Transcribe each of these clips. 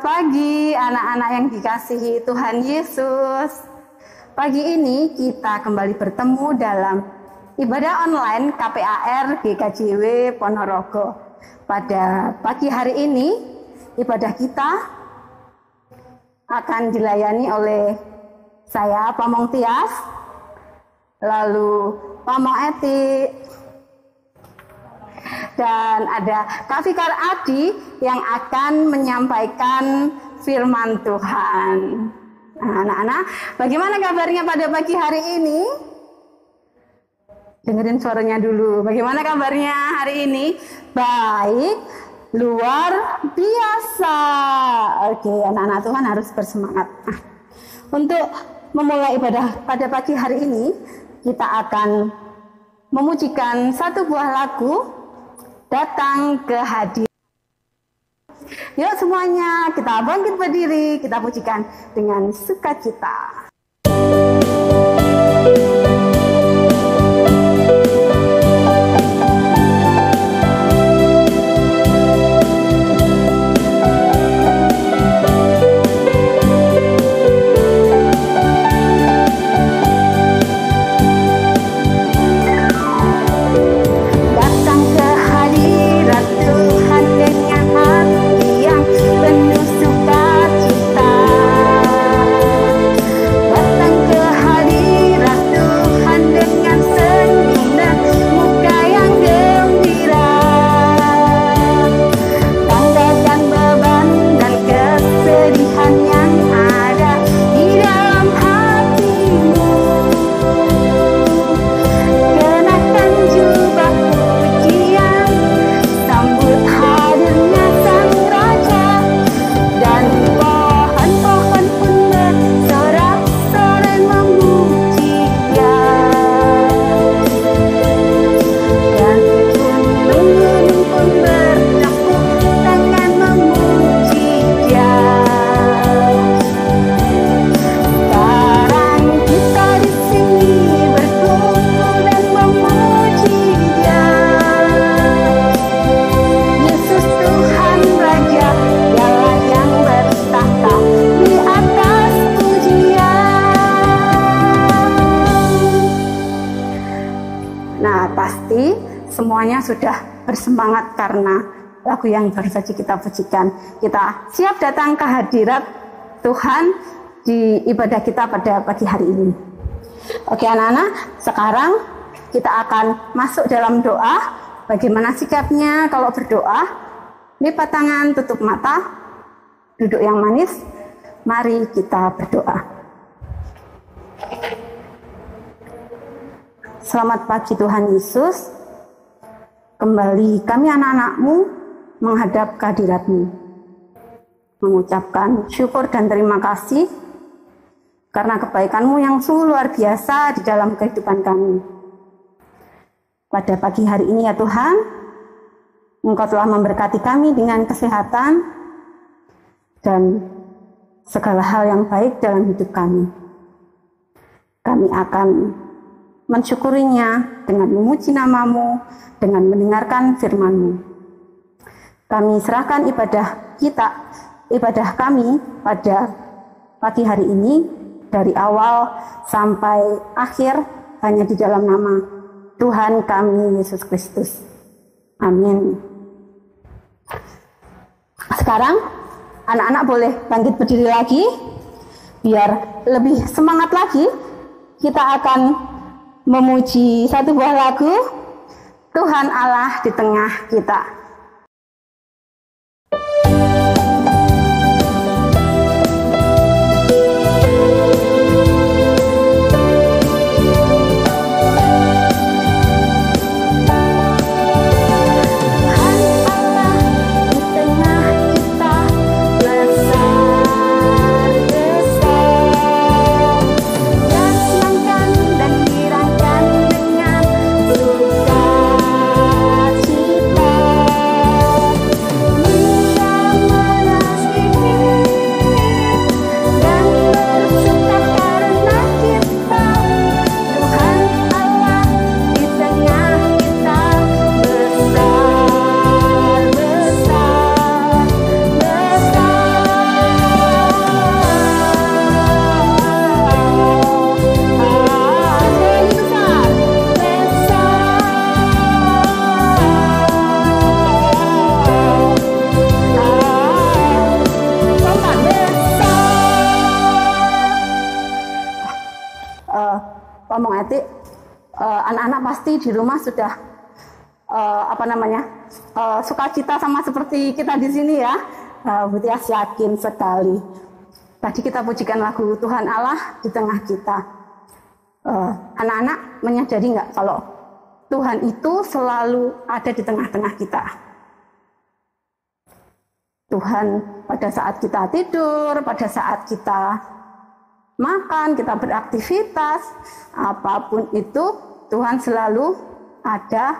pagi anak-anak yang dikasihi Tuhan Yesus. Pagi ini kita kembali bertemu dalam ibadah online KPAR GKJW Ponorogo. Pada pagi hari ini ibadah kita akan dilayani oleh saya Pamong Tias, lalu Pamong Eti, dan ada Kak Fikar Adi yang akan menyampaikan firman Tuhan. Nah, anak-anak, bagaimana kabarnya pada pagi hari ini? Dengerin suaranya dulu. Bagaimana kabarnya hari ini? Baik, luar biasa. Oke, anak-anak Tuhan harus bersemangat. Untuk memulai ibadah pada pagi hari ini, kita akan memujikan satu buah lagu, Datang ke Hadirat. Yuk semuanya, kita bangkit berdiri, kita pujikan dengan sukacita. Semuanya sudah bersemangat karena lagu yang baru saja kita pujikan. Kita siap datang ke hadirat Tuhan di ibadah kita pada pagi hari ini. Oke anak-anak, sekarang kita akan masuk dalam doa. Bagaimana sikapnya kalau berdoa? Lipat tangan, tutup mata, duduk yang manis. Mari kita berdoa. Selamat pagi Tuhan Yesus. Kembali kami anak-anak-Mu menghadap kehadirat-Mu, mengucapkan syukur dan terima kasih karena kebaikan-Mu yang sungguh luar biasa di dalam kehidupan kami. Pada pagi hari ini ya Tuhan, Engkau telah memberkati kami dengan kesehatan dan segala hal yang baik dalam hidup kami. Kami akan mensyukurinya dengan memuji nama-Mu, dengan mendengarkan firman-Mu. Kami serahkan ibadah kami pada pagi hari ini, dari awal sampai akhir, hanya di dalam nama Tuhan kami Yesus Kristus. Amin. Sekarang anak-anak boleh bangkit berdiri lagi, biar lebih semangat lagi. Kita akan memuji satu buah lagu, Tuhan Allah di tengah kita. Cita ngomong etik, anak-anak pasti di rumah sudah sukacita sama seperti kita di sini ya. Bu Tias yakin sekali. Tadi kita pujikan lagu Tuhan Allah di tengah kita. Anak-anak menyadari nggak kalau Tuhan itu selalu ada di tengah-tengah kita. Tuhan pada saat kita tidur, pada saat kita makan, kita beraktivitas, apapun itu, Tuhan selalu ada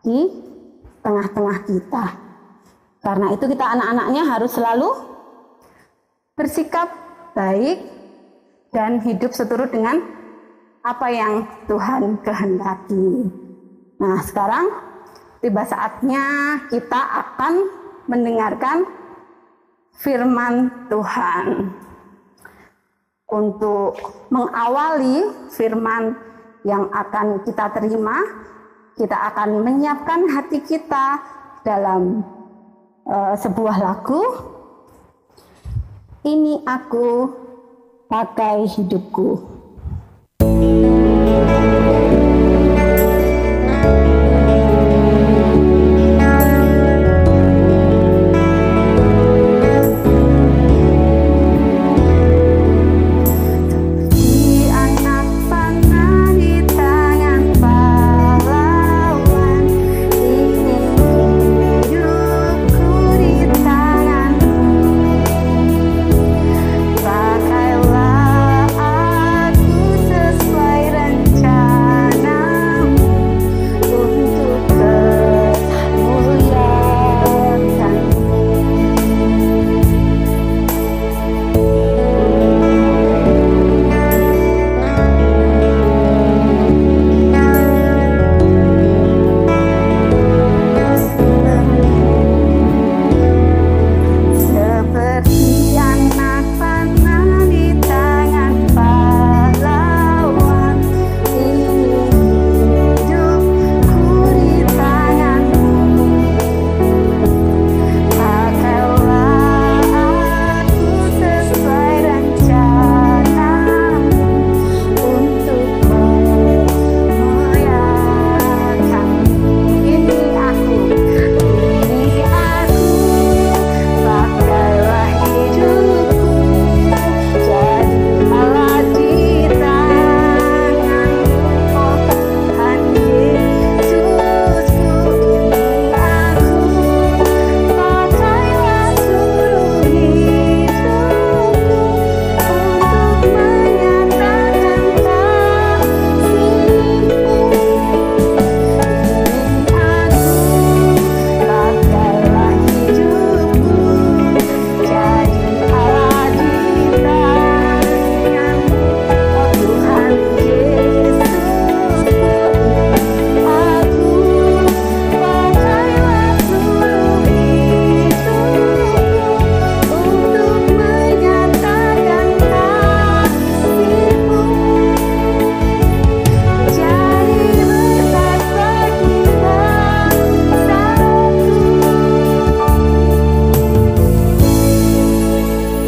di tengah-tengah kita. Karena itu kita anak-anaknya harus selalu bersikap baik dan hidup seturut dengan apa yang Tuhan kehendaki. Nah, sekarang tiba saatnya kita akan mendengarkan firman Tuhan. Untuk mengawali firman yang akan kita terima, kita akan menyiapkan hati kita dalam sebuah lagu. Ini aku pakai hidupku.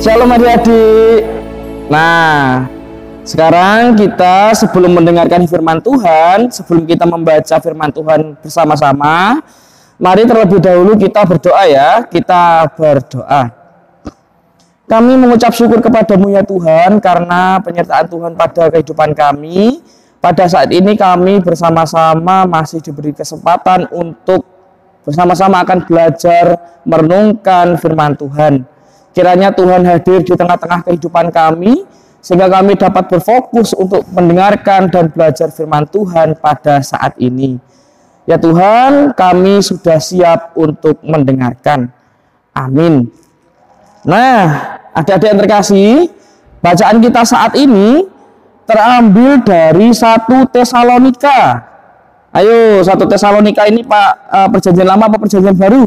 Shalom adik-adik. Nah, sekarang kita sebelum mendengarkan firman Tuhan, sebelum kita membaca firman Tuhan bersama-sama, mari terlebih dahulu kita berdoa ya. Kita berdoa. Kami mengucap syukur kepadamu ya Tuhan, karena penyertaan Tuhan pada kehidupan kami. Pada saat ini kami bersama-sama masih diberi kesempatan untuk bersama-sama akan belajar merenungkan firman Tuhan. Kiranya Tuhan hadir di tengah-tengah kehidupan kami, sehingga kami dapat berfokus untuk mendengarkan dan belajar firman Tuhan pada saat ini. Ya Tuhan, kami sudah siap untuk mendengarkan. Amin. Nah, adik-adik yang terkasih, bacaan kita saat ini terambil dari 1 Tesalonika. Ayo, 1 Tesalonika ini Pak, perjanjian lama apa perjanjian baru?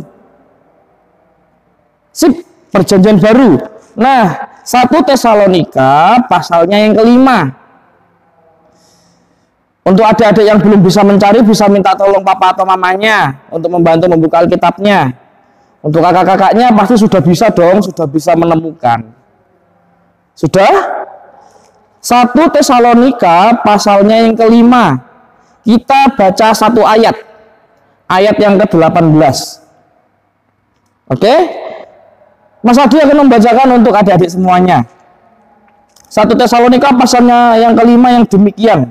Sip. Perjanjian baru. Nah, 1 Tesalonika pasalnya yang kelima. Untuk adik-adik yang belum bisa mencari, bisa minta tolong papa atau mamanya untuk membantu membuka Alkitabnya. Untuk kakak-kakaknya pasti sudah bisa dong, sudah bisa menemukan. Sudah? 1 1 Tesalonika pasalnya yang kelima. Kita baca satu ayat. Ayat yang ke-18. Oke? Mas Adi akan membacakan untuk adik-adik semuanya. 1 Tesalonika pasalnya yang kelima yang demikian.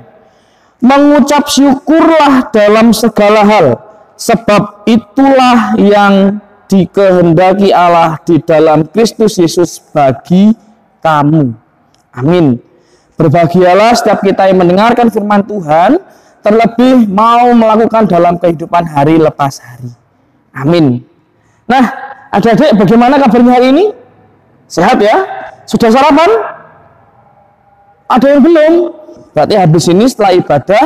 Mengucap syukurlah dalam segala hal, sebab itulah yang dikehendaki Allah di dalam Kristus Yesus bagi kamu. Amin. Berbahagialah setiap kita yang mendengarkan firman Tuhan, terlebih mau melakukan dalam kehidupan hari lepas hari. Amin. Nah, adik-adik, bagaimana kabarnya hari ini? Sehat ya? Sudah sarapan? Ada yang belum? Berarti habis ini setelah ibadah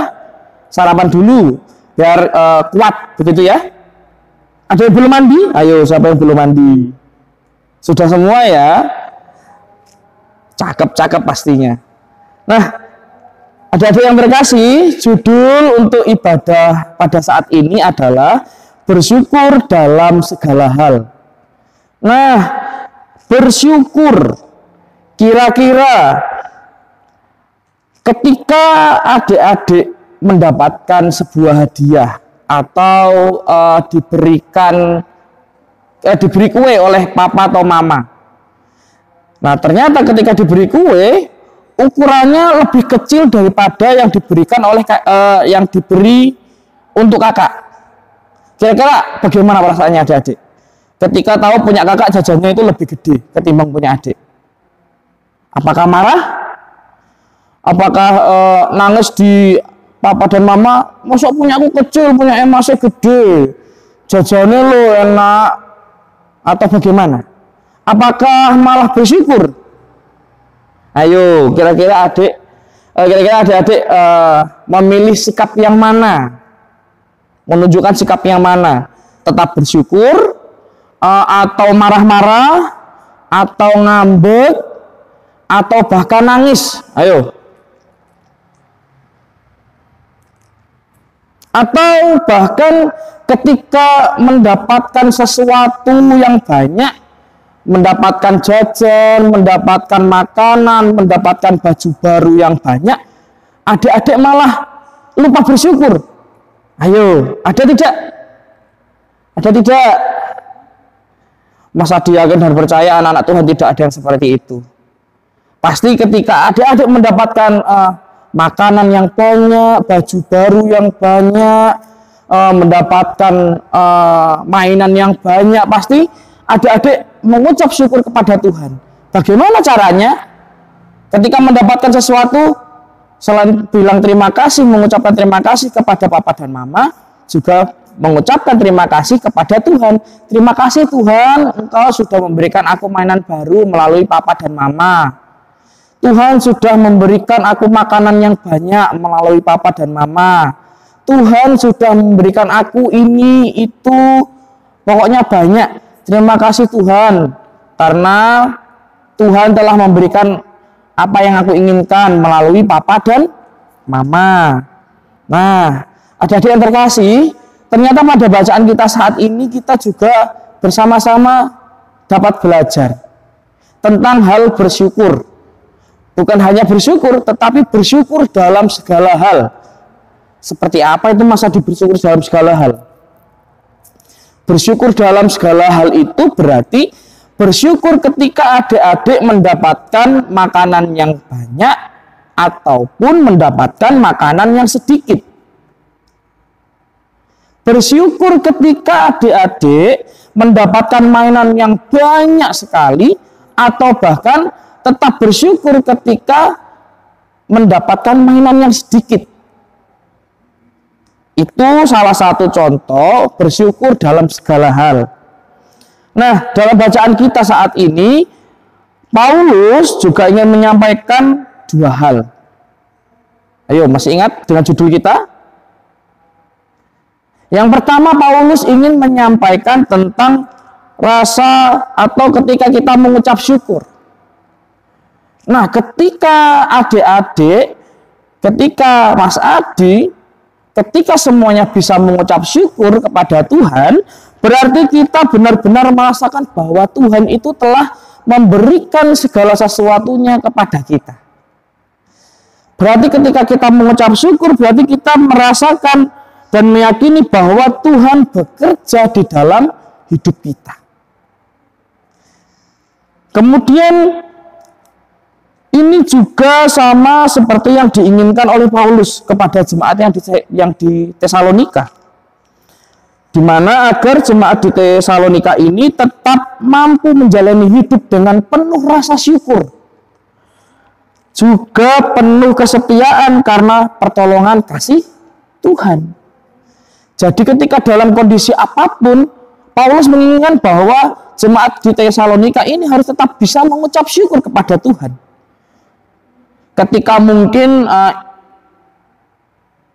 sarapan dulu biar kuat, begitu ya? Ada yang belum mandi? Ayo, siapa yang belum mandi? Sudah semua ya? Cakep-cakep pastinya. Nah, adik-adik yang terkasih, judul untuk ibadah pada saat ini adalah bersyukur dalam segala hal. Nah, bersyukur kira-kira ketika adik-adik mendapatkan sebuah hadiah atau diberi kue oleh papa atau mama. Nah, ternyata ketika diberi kue, ukurannya lebih kecil daripada yang diberikan oleh yang diberi untuk kakak. Kira-kira bagaimana perasaannya adik-adik? Ketika tahu punya kakak jajannya itu lebih gede ketimbang punya adik. Apakah marah? Apakah nangis di papa dan mama? Masa punya aku kecil, punya emasnya gede, jajannya lo enak, atau bagaimana? Apakah malah bersyukur? Ayo, kira-kira adik-adik memilih sikap yang mana? Menunjukkan sikap yang mana? Tetap bersyukur, atau marah-marah, atau ngambek, atau bahkan nangis? Ayo. Atau bahkan ketika mendapatkan sesuatu yang banyak, mendapatkan jajan, mendapatkan makanan, mendapatkan baju baru yang banyak, adik-adik malah lupa bersyukur. Ayo, ada tidak? Ada tidak? Mas Adi yakin dan percaya anak-anak Tuhan tidak ada yang seperti itu. Pasti ketika adik-adik mendapatkan makanan yang banyak, baju baru yang banyak, mendapatkan mainan yang banyak, pasti adik-adik mengucap syukur kepada Tuhan. Bagaimana caranya? Ketika mendapatkan sesuatu, selain bilang terima kasih, mengucapkan terima kasih kepada papa dan mama, juga mengucapkan terima kasih kepada Tuhan. Terima kasih Tuhan, Engkau sudah memberikan aku mainan baru melalui papa dan mama. Tuhan sudah memberikan aku makanan yang banyak melalui papa dan mama. Tuhan sudah memberikan aku ini, itu, pokoknya banyak. Terima kasih Tuhan, karena Tuhan telah memberikan apa yang aku inginkan melalui papa dan mama. Nah, adik-adik yang terkasih, ternyata pada bacaan kita saat ini kita juga bersama-sama dapat belajar tentang hal bersyukur. Bukan hanya bersyukur, tetapi bersyukur dalam segala hal. Seperti apa itu masa bersyukur dalam segala hal? Bersyukur dalam segala hal itu berarti bersyukur ketika adik-adik mendapatkan makanan yang banyak ataupun mendapatkan makanan yang sedikit. Bersyukur ketika adik-adik mendapatkan mainan yang banyak sekali, atau bahkan tetap bersyukur ketika mendapatkan mainan yang sedikit. Itu salah satu contoh bersyukur dalam segala hal. Nah, dalam bacaan kita saat ini, Paulus juga ingin menyampaikan dua hal. Ayo, masih ingat dengan judul kita? Yang pertama, Paulus ingin menyampaikan tentang rasa atau ketika kita mengucap syukur. Nah, ketika adik-adik, ketika Mas Adi, ketika semuanya bisa mengucap syukur kepada Tuhan, berarti kita benar-benar merasakan bahwa Tuhan itu telah memberikan segala sesuatunya kepada kita. Berarti ketika kita mengucap syukur, berarti kita merasakan dan meyakini bahwa Tuhan bekerja di dalam hidup kita. Kemudian ini juga sama seperti yang diinginkan oleh Paulus kepada jemaat yang di Tesalonika, di mana agar jemaat di Tesalonika ini tetap mampu menjalani hidup dengan penuh rasa syukur, juga penuh kesetiaan karena pertolongan kasih Tuhan. Jadi ketika dalam kondisi apapun, Paulus menginginkan bahwa jemaat di Tesalonika ini harus tetap bisa mengucap syukur kepada Tuhan. Ketika mungkin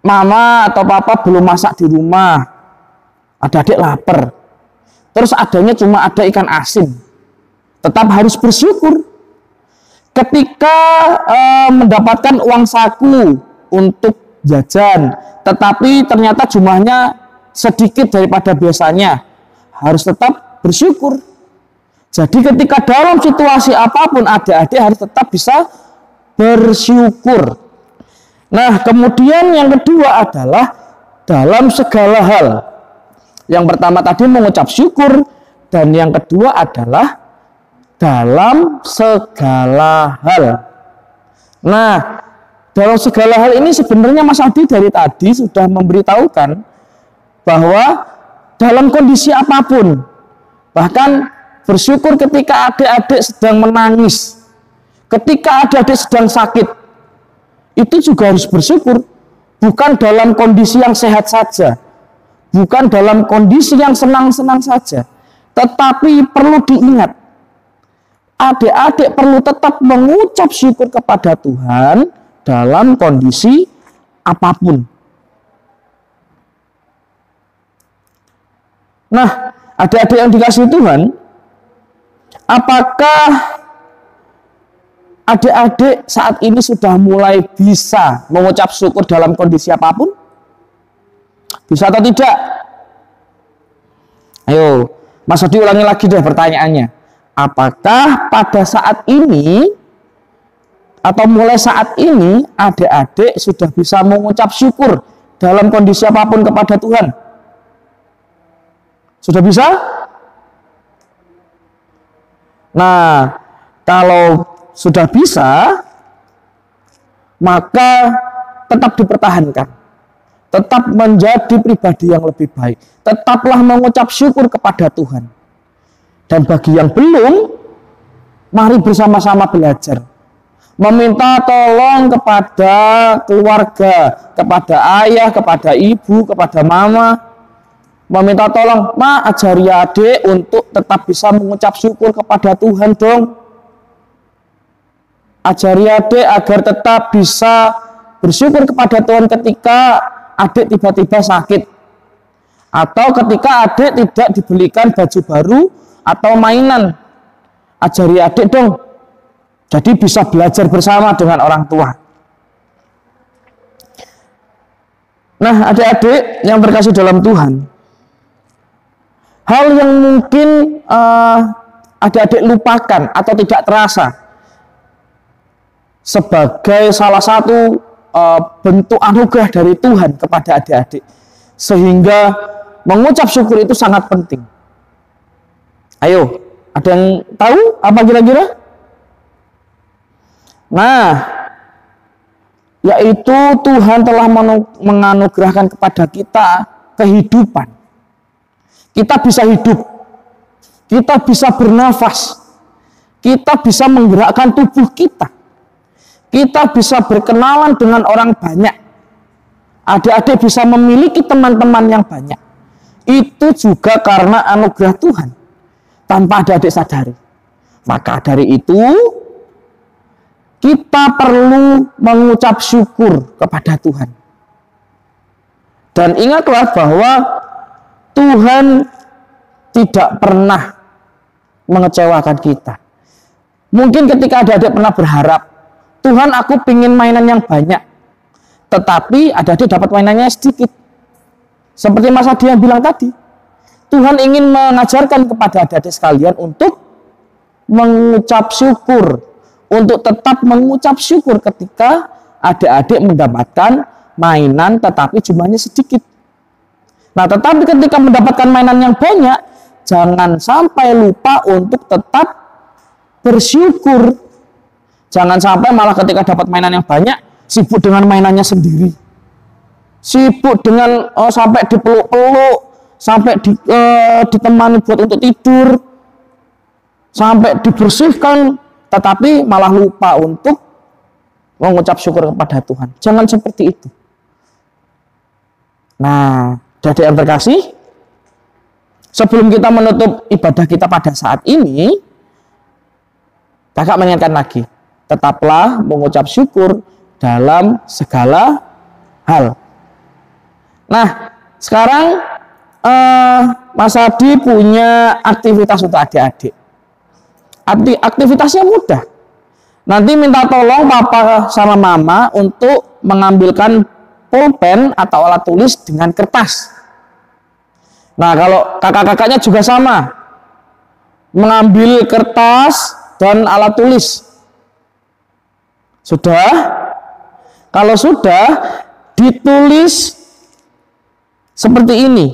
mama atau papa belum masak di rumah, adik-adik lapar, terus adanya cuma ada ikan asin, tetap harus bersyukur. Ketika mendapatkan uang saku untuk jajan, tetapi ternyata jumlahnya sedikit daripada biasanya, harus tetap bersyukur. Jadi ketika dalam situasi apapun, adik-adik harus tetap bisa bersyukur. Nah, kemudian yang kedua adalah dalam segala hal. Yang pertama tadi mengucap syukur, dan yang kedua adalah dalam segala hal. Nah, dalam segala hal ini sebenarnya Mas Adi dari tadi sudah memberitahukan bahwa dalam kondisi apapun, bahkan bersyukur ketika adik-adik sedang menangis, ketika adik-adik sedang sakit, itu juga harus bersyukur. Bukan dalam kondisi yang sehat saja, bukan dalam kondisi yang senang-senang saja, tetapi perlu diingat, adik-adik perlu tetap mengucap syukur kepada Tuhan dalam kondisi apapun. Nah, adik-adik yang dikasihi Tuhan, apakah adik-adik saat ini sudah mulai bisa mengucap syukur dalam kondisi apapun? Bisa atau tidak? Ayo, Mas Adi ulangi lagi deh pertanyaannya. Apakah pada saat ini atau mulai saat ini adik-adik sudah bisa mengucap syukur dalam kondisi apapun kepada Tuhan? Sudah bisa? Nah, kalau sudah bisa, maka tetap dipertahankan. Tetap menjadi pribadi yang lebih baik. Tetaplah mengucap syukur kepada Tuhan. Dan bagi yang belum, mari bersama-sama belajar. Meminta tolong kepada keluarga, kepada ayah, kepada ibu, kepada mama. Meminta tolong, Ma, ajari adik untuk tetap bisa mengucap syukur kepada Tuhan dong. Ajari adik agar tetap bisa bersyukur kepada Tuhan ketika adik tiba-tiba sakit, atau ketika adik tidak dibelikan baju baru atau mainan. Ajari adik dong, jadi bisa belajar bersama dengan orang tua. Nah, adik-adik yang terkasih dalam Tuhan, hal yang mungkin adik-adik lupakan atau tidak terasa sebagai salah satu bentuk anugerah dari Tuhan kepada adik-adik, sehingga mengucap syukur itu sangat penting. Ayo, ada yang tahu apa kira-kira? Nah, yaitu Tuhan telah menganugerahkan kepada kita kehidupan. Kita bisa hidup, kita bisa bernafas, kita bisa menggerakkan tubuh kita. Kita bisa berkenalan dengan orang banyak. Adik-adik bisa memiliki teman-teman yang banyak. Itu juga karena anugerah Tuhan, tanpa adik-adik sadari. Maka dari itu, kita perlu mengucap syukur kepada Tuhan. Dan ingatlah bahwa Tuhan tidak pernah mengecewakan kita. Mungkin ketika adik-adik pernah berharap, Tuhan, aku pingin mainan yang banyak, tetapi adik-adik dapat mainannya sedikit. Seperti Mas Adi yang bilang tadi, Tuhan ingin mengajarkan kepada adik-adik sekalian untuk mengucap syukur, untuk tetap mengucap syukur ketika adik-adik mendapatkan mainan tetapi jumlahnya sedikit. Nah, tetapi ketika mendapatkan mainan yang banyak, jangan sampai lupa untuk tetap bersyukur. Jangan sampai malah ketika dapat mainan yang banyak, sibuk dengan mainannya sendiri. Sibuk dengan sampai dipeluk-peluk, sampai ditemani buat untuk tidur, sampai dibersihkan, tetapi malah lupa untuk mengucap syukur kepada Tuhan. Jangan seperti itu. Nah, adik yang terkasih, sebelum kita menutup ibadah kita pada saat ini, kakak mengingatkan lagi, tetaplah mengucap syukur dalam segala hal. Nah, sekarang Mas Adi punya aktivitas untuk adik-adik. Aktivitasnya mudah. Nanti minta tolong papa sama mama untuk mengambilkan pulpen atau alat tulis dengan kertas. Nah, kalau kakak-kakaknya juga sama, mengambil kertas dan alat tulis. Sudah? Kalau sudah, ditulis seperti ini.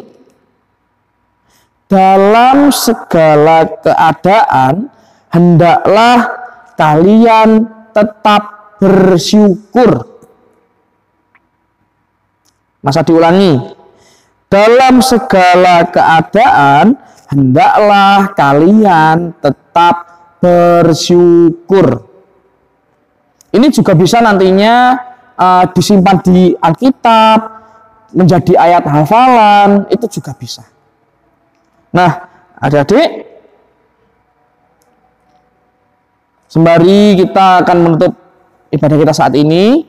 Dalam segala keadaan, hendaklah kalian tetap bersyukur. Masa diulangi. Dalam segala keadaan, hendaklah kalian tetap bersyukur. Ini juga bisa nantinya disimpan di Alkitab, menjadi ayat hafalan, itu juga bisa. Nah, adik-adik, sembari kita akan menutup ibadah kita saat ini,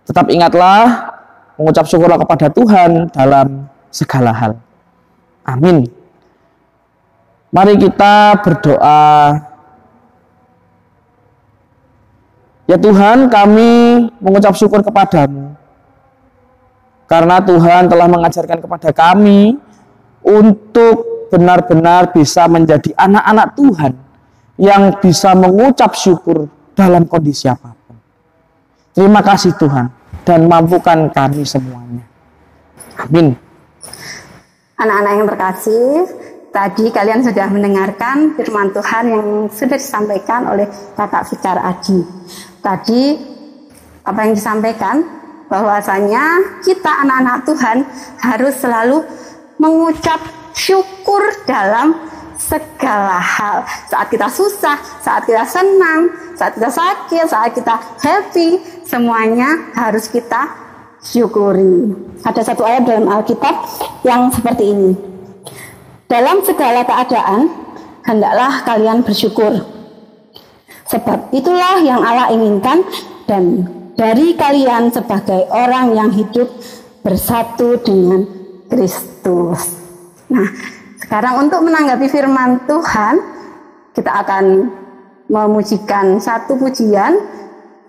tetap ingatlah mengucap syukurlah kepada Tuhan dalam segala hal. Amin. Mari kita berdoa. Ya Tuhan, kami mengucap syukur kepadamu, karena Tuhan telah mengajarkan kepada kami untuk benar-benar bisa menjadi anak-anak Tuhan yang bisa mengucap syukur dalam kondisi apapun. Terima kasih Tuhan, dan mampukan kami semuanya. Amin. Anak-anak yang terkasih, tadi kalian sudah mendengarkan firman Tuhan yang sudah disampaikan oleh Kakak Fikar Adi. Tadi apa yang disampaikan, bahwasanya kita anak-anak Tuhan harus selalu mengucap syukur dalam segala hal. Saat kita susah, saat kita senang, saat kita sakit, saat kita happy, semuanya harus kita syukuri. Ada satu ayat dalam Alkitab yang seperti ini. Dalam segala keadaan, hendaklah kalian bersyukur. Sebab itulah yang Allah inginkan dan dari kalian sebagai orang yang hidup bersatu dengan Kristus. Nah, sekarang untuk menanggapi firman Tuhan, kita akan memujikan satu pujian,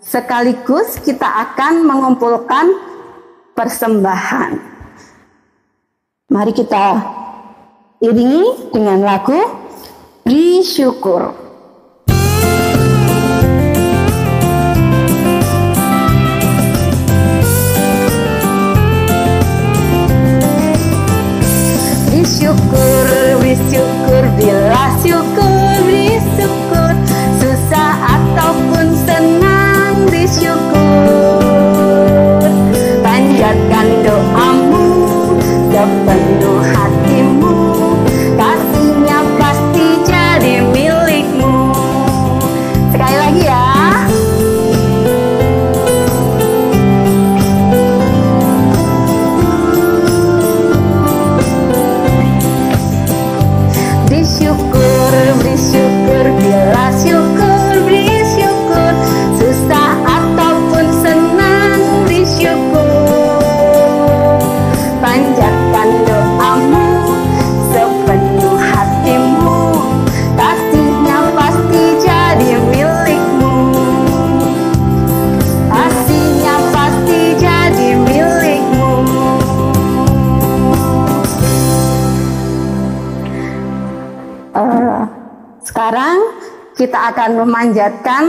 sekaligus kita akan mengumpulkan persembahan. Mari kita iringi dengan lagu Beri Syukur. Beri syukur, bila syukur, beri syukur, susah ataupun senang, beri syukur. Panjatkan doamu sepenuh hatimu, kasihnya pasti jadi milikmu. Sekali lagi ya. Beri syukur, bila syukur, beri syukur, susah ataupun senang, beri syukur. Panjatkan doamu sepenuh hatimu, kasihnya pasti jadi milikmu. Kasihnya pasti jadi milikmu. Sekarang kita akan memanjatkan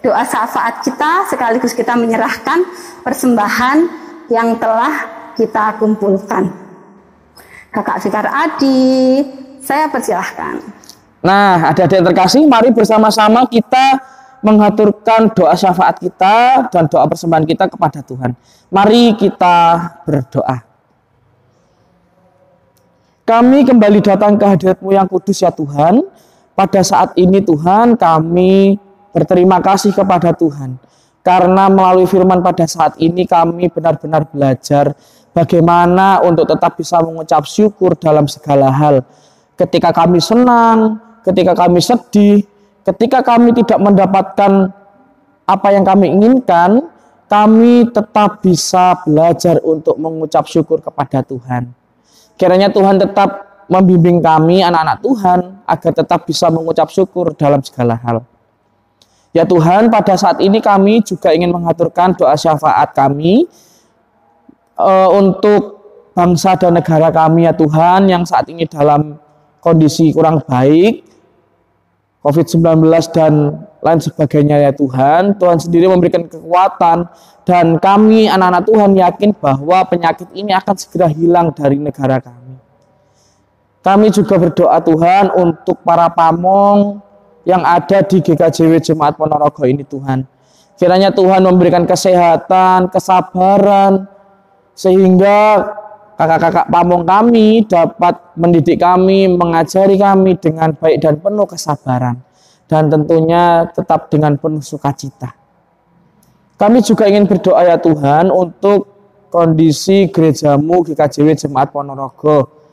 doa syafaat kita sekaligus kita menyerahkan persembahan yang telah kita kumpulkan. Kakak Fikar Adi, saya persilahkan. Nah, adik-adik yang terkasih, mari bersama-sama kita mengaturkan doa syafaat kita dan doa persembahan kita kepada Tuhan. Mari kita berdoa. Kami kembali datang ke hadirat-Mu yang kudus ya Tuhan. Pada saat ini Tuhan, kami berterima kasih kepada Tuhan. Karena melalui firman pada saat ini kami benar-benar belajar bagaimana untuk tetap bisa mengucap syukur dalam segala hal. Ketika kami senang, ketika kami sedih, ketika kami tidak mendapatkan apa yang kami inginkan, kami tetap bisa belajar untuk mengucap syukur kepada Tuhan. Kiranya Tuhan tetap membimbing kami, anak-anak Tuhan, agar tetap bisa mengucap syukur dalam segala hal. Ya Tuhan, pada saat ini kami juga ingin mengaturkan doa syafaat kami untuk bangsa dan negara kami ya Tuhan, yang saat ini dalam kondisi kurang baik, COVID-19 dan lain sebagainya ya Tuhan. Tuhan sendiri memberikan kekuatan dan kami anak-anak Tuhan yakin bahwa penyakit ini akan segera hilang dari negara kami. Kami juga berdoa Tuhan untuk para pamong yang ada di GKJW Jemaat Ponorogo ini Tuhan. Kiranya Tuhan memberikan kesehatan, kesabaran, sehingga kakak-kakak pamong kami dapat mendidik kami, mengajari kami dengan baik dan penuh kesabaran. Dan tentunya tetap dengan penuh sukacita. Kami juga ingin berdoa ya Tuhan untuk kondisi gerejamu GKJW Jemaat Ponorogo.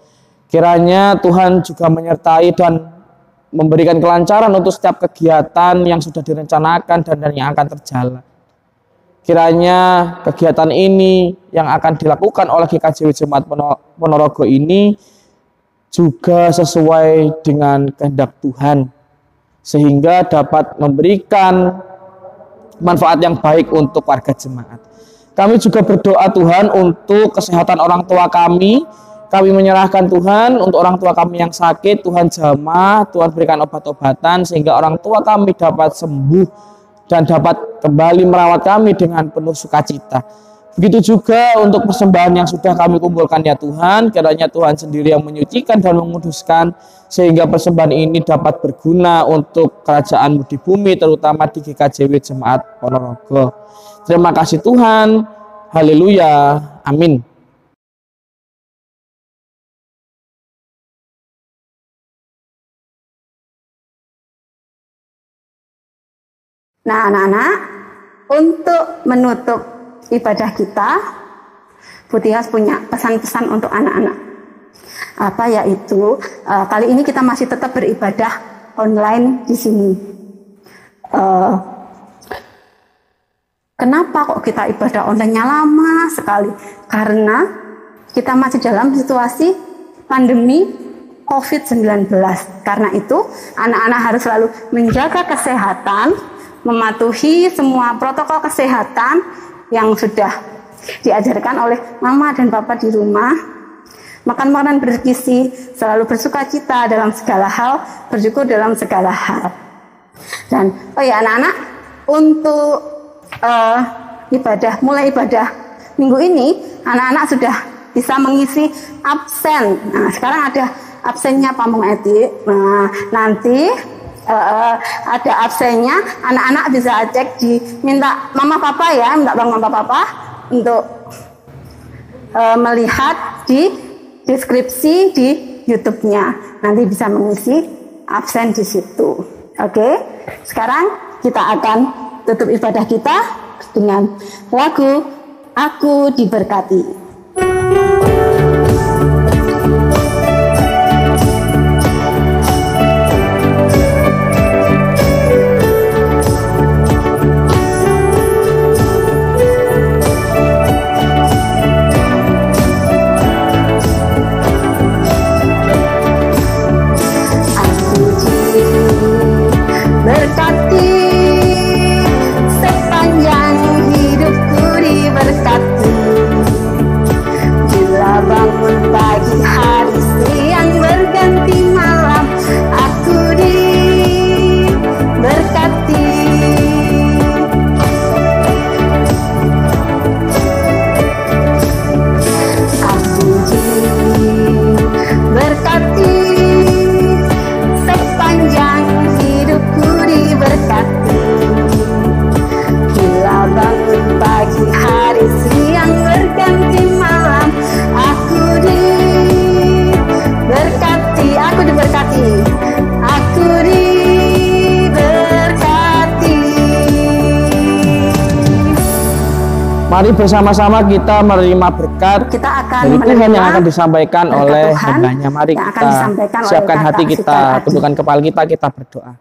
Kiranya Tuhan juga menyertai dan memberikan kelancaran untuk setiap kegiatan yang sudah direncanakan dan yang akan terjalan. Kiranya kegiatan ini yang akan dilakukan oleh GKJW Jemaat Ponorogo ini juga sesuai dengan kehendak Tuhan, sehingga dapat memberikan manfaat yang baik untuk warga jemaat. Kami juga berdoa Tuhan untuk kesehatan orang tua kami. Kami menyerahkan Tuhan untuk orang tua kami yang sakit, Tuhan jamah, Tuhan berikan obat-obatan sehingga orang tua kami dapat sembuh dan dapat kembali merawat kami dengan penuh sukacita. Begitu juga untuk persembahan yang sudah kami kumpulkan ya Tuhan, kiranya Tuhan sendiri yang menyucikan dan menguduskan sehingga persembahan ini dapat berguna untuk kerajaan-Mu di bumi, terutama di GKJW Jemaat Ponorogo. Terima kasih Tuhan. Haleluya. Amin. Nah, anak-anak, untuk menutup ibadah kita, Putihas punya pesan-pesan untuk anak-anak. Apa yaitu, kali ini kita masih tetap beribadah online di sini. Kenapa kok kita ibadah online-nya lama sekali? Karena kita masih dalam situasi pandemi COVID-19. Karena itu, anak-anak harus selalu menjaga kesehatan, mematuhi semua protokol kesehatan yang sudah diajarkan oleh mama dan papa di rumah. Makan makanan bergizi, selalu bersukacita dalam segala hal, bersyukur dalam segala hal. Dan oh ya anak-anak, untuk mulai ibadah minggu ini, anak-anak sudah bisa mengisi absen. Nah, sekarang ada absennya pamong etik. Nah, nanti ada absennya, anak-anak bisa cek minta mama papa ya, minta bang mama papa untuk melihat di deskripsi di YouTube-nya. Nanti bisa mengisi absen di situ. Oke, sekarang kita akan tutup ibadah kita dengan lagu Aku Diberkati. Sepanjang hidupku diberkati, bila Mari bersama-sama kita menerima berkat Kita akan dari Tuhan yang menerima akan disampaikan berkat oleh Tuhan hambanya. Mari yang akan kita disampaikan oleh siapkan kakak hati kita, Sister tundukkan kepala kita berdoa.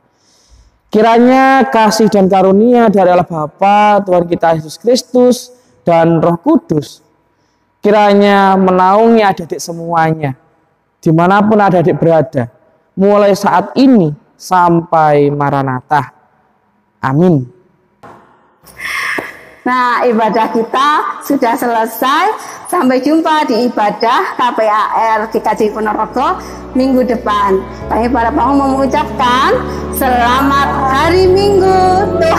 Kiranya kasih dan karunia dari Allah Bapa, Tuhan kita Yesus Kristus, dan Roh Kudus, kiranya menaungi adik-adik semuanya, dimanapun adik-adik berada, mulai saat ini sampai Maranatha. Amin. Nah, ibadah kita sudah selesai. Sampai jumpa di ibadah KPAR GKJ Ponorogo minggu depan. Kami para penghulu mengucapkan selamat hari Minggu. Tuhan